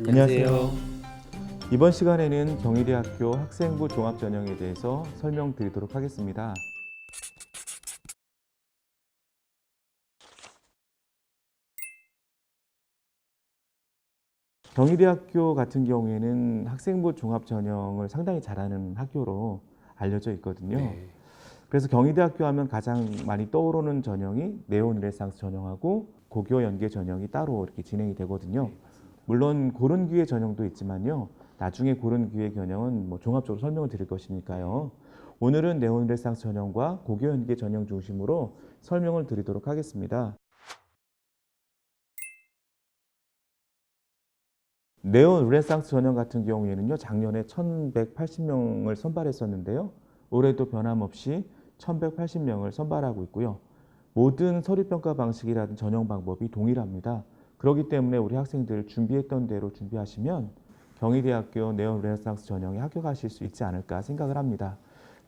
안녕하세요. 이번 시간에는 경희대학교 학생부 종합전형에 대해서 설명드리도록 하겠습니다. 경희대학교 같은 경우에는 학생부 종합전형을 상당히 잘하는 학교로 알려져 있거든요. 네. 그래서 경희대학교 하면 가장 많이 떠오르는 전형이 네오르네상스 전형하고 고교 연계 전형이 따로 이렇게 진행이 되거든요. 물론 고른 기회 전형도 있지만요. 나중에 고른 기회 전형은 종합적으로 설명을 드릴 것이니까요. 오늘은 네오르네상스 전형과 고교 연계 전형 중심으로 설명을 드리도록 하겠습니다. 네오르네상스 전형 같은 경우에는요. 작년에 1180명을 선발했었는데요. 올해도 변함없이 1180명을 선발하고 있고요. 모든 서류평가 방식이라든 전형 방법이 동일합니다. 그렇기 때문에 우리 학생들 준비했던 대로 준비하시면 경희대학교 네오르네상스 전형에 합격하실 수 있지 않을까 생각을 합니다.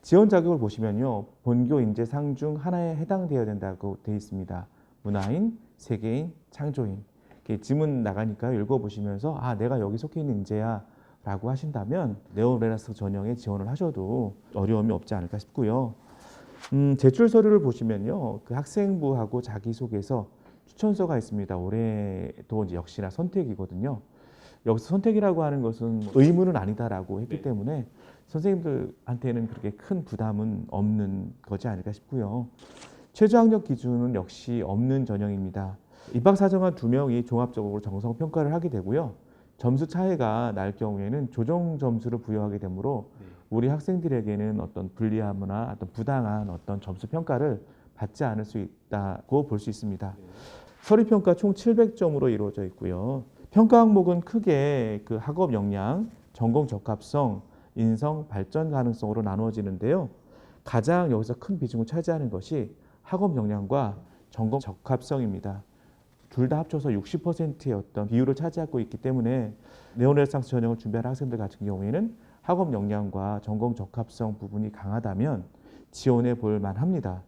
지원 자격을 보시면요. 본교 인재 상 중 하나에 해당되어야 된다고 되어 있습니다. 문화인, 세계인, 창조인. 이렇게 지문 나가니까요. 읽어보시면서 내가 여기 속해 있는 인재야 라고 하신다면 네오르네상스 전형에 지원을 하셔도 어려움이 없지 않을까 싶고요. 제출 서류를 보시면요. 그 학생부하고 자기소개서, 추천서가 있습니다. 올해도 이제 역시나 선택이거든요. 여기서 선택이라고 하는 것은 의무는 아니다라고 했기 때문에 선생님들한테는 그렇게 큰 부담은 없는 거지 않을까 싶고요. 최저 학력 기준은 역시 없는 전형입니다. 입학 사정한 2명이 종합적으로 정성 평가를 하게 되고요. 점수 차이가 날 경우에는 조정 점수를 부여하게 되므로 우리 학생들에게는 어떤 불리함이나 어떤 부당한 어떤 점수 평가를 받지 않을 수 있다고 볼 수 있습니다. 서류 평가 총 700점으로 이루어져 있고요. 평가 항목은 크게 그 학업 역량, 전공 적합성, 인성, 발전 가능성으로 나누어지는데요. 가장 여기서 큰 비중을 차지하는 것이 학업 역량과 전공 적합성입니다. 둘 다 합쳐서 60%의 어떤 비율을 차지하고 있기 때문에 네오르네상스 전형을 준비하는 학생들 같은 경우에는 학업 역량과 전공 적합성 부분이 강하다면 지원해 볼 만합니다.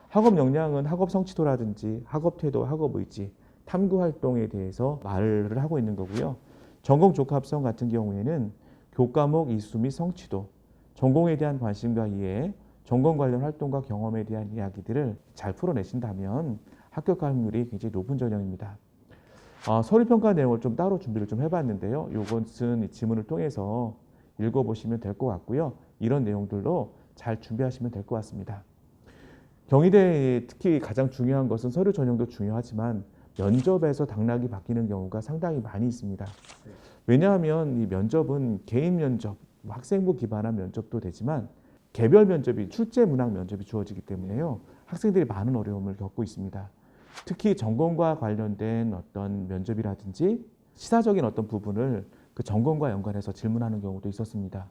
학업 역량은 학업 성취도라든지 학업 태도, 학업 의지, 탐구 활동에 대해서 말을 하고 있는 거고요. 전공 적합성 같은 경우에는 교과목 이수 및 성취도, 전공에 대한 관심과 이해, 전공 관련 활동과 경험에 대한 이야기들을 잘 풀어내신다면 합격 확률이 굉장히 높은 전형입니다. 서류 평가 내용을 좀 따로 준비를 좀 해봤는데요. 이것은 이 지문을 통해서 읽어보시면 될 것 같고요. 이런 내용들로 잘 준비하시면 될 것 같습니다. 경희대 특히 가장 중요한 것은 서류 전형도 중요하지만 면접에서 당락이 바뀌는 경우가 상당히 많이 있습니다. 왜냐하면 이 면접은 개인 면접, 학생부 기반한 면접도 되지만 개별 면접이 출제 문항 면접이 주어지기 때문에요. 학생들이 많은 어려움을 겪고 있습니다. 특히 전공과 관련된 어떤 면접이라든지 시사적인 어떤 부분을 그 전공과 연관해서 질문하는 경우도 있었습니다.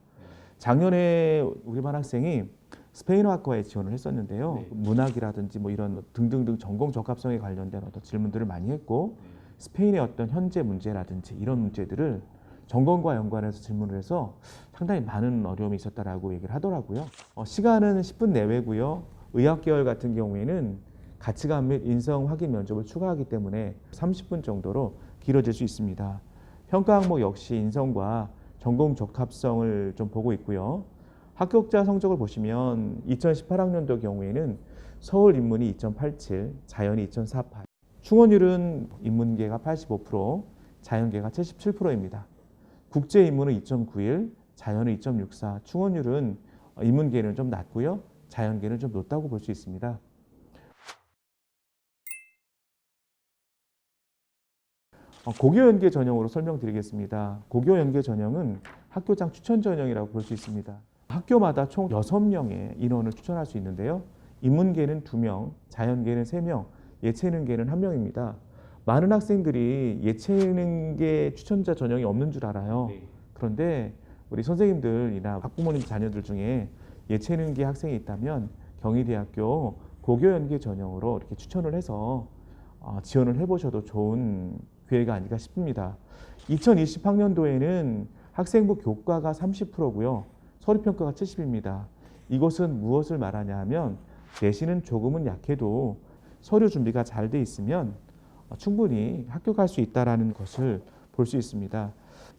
작년에 우리 반 학생이 스페인어학과에 지원을 했었는데요. 문학이라든지 이런 등등등 전공 적합성에 관련된 어떤 질문들을 많이 했고 스페인의 어떤 현재 문제라든지 이런 문제들을 전공과 연관해서 질문을 해서 상당히 많은 어려움이 있었다라고 얘기를 하더라고요. 시간은 10분 내외고요. 의학계열 같은 경우에는 가치관 및 인성 확인 면접을 추가하기 때문에 30분 정도로 길어질 수 있습니다. 평가 항목 역시 인성과 전공 적합성을 좀 보고 있고요. 합격자 성적을 보시면 2018학년도 경우에는 서울 인문이 2.87, 자연이 2.48, 충원율은 인문계가 85%, 자연계가 77%입니다. 국제 인문은 2.91, 자연은 2.64, 충원율은 인문계는 좀 낮고요. 자연계는 좀 높다고 볼 수 있습니다. 고교 연계 전형으로 설명드리겠습니다. 고교 연계 전형은 학교장 추천 전형이라고 볼 수 있습니다. 학교마다 총 6명의 인원을 추천할 수 있는데요. 인문계는 2명, 자연계는 3명, 예체능계는 1명입니다. 많은 학생들이 예체능계 추천자 전형이 없는 줄 알아요. 그런데 우리 선생님들이나 학부모님 자녀들 중에 예체능계 학생이 있다면 경희대학교 고교연계 전형으로 이렇게 추천을 해서 지원을 해보셔도 좋은 기회가 아닐까 싶습니다. 2020학년도에는 학생부 교과가 30%고요. 서류평가가 70입니다. 이것은 무엇을 말하냐 하면 내신은 조금은 약해도 서류 준비가 잘 돼 있으면 충분히 합격할 수 있다는 것을 볼 수 있습니다.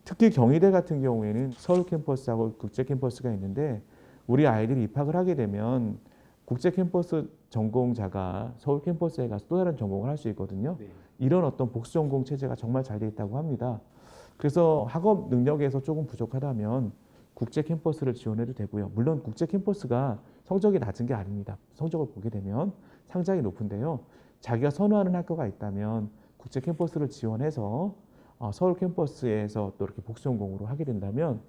특히 경희대 같은 경우에는 서울 캠퍼스하고 국제 캠퍼스가 있는데 우리 아이들이 입학을 하게 되면 국제 캠퍼스 전공자가 서울 캠퍼스에 가서 또 다른 전공을 할 수 있거든요. 네. 이런 어떤 복수 전공 체제가 정말 잘 돼 있다고 합니다. 그래서 학업 능력에서 조금 부족하다면 국제 캠퍼스를 지원해도 되고요. 물론 국제 캠퍼스가 성적이 낮은 게 아닙니다. 성적을 보게 되면 상당히 높은데요. 자기가 선호하는 학교가 있다면 국제 캠퍼스를 지원해서 서울 캠퍼스에서 또 이렇게 복수 전공으로 하게 된다면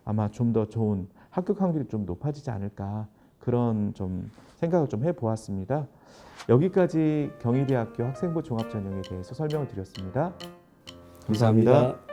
아마 좀 더 좋은 합격 확률이 좀 높아지지 않을까 그런 좀 생각을 좀 해보았습니다. 여기까지 경희대학교 학생부 종합전형에 대해서 설명을 드렸습니다. 감사합니다.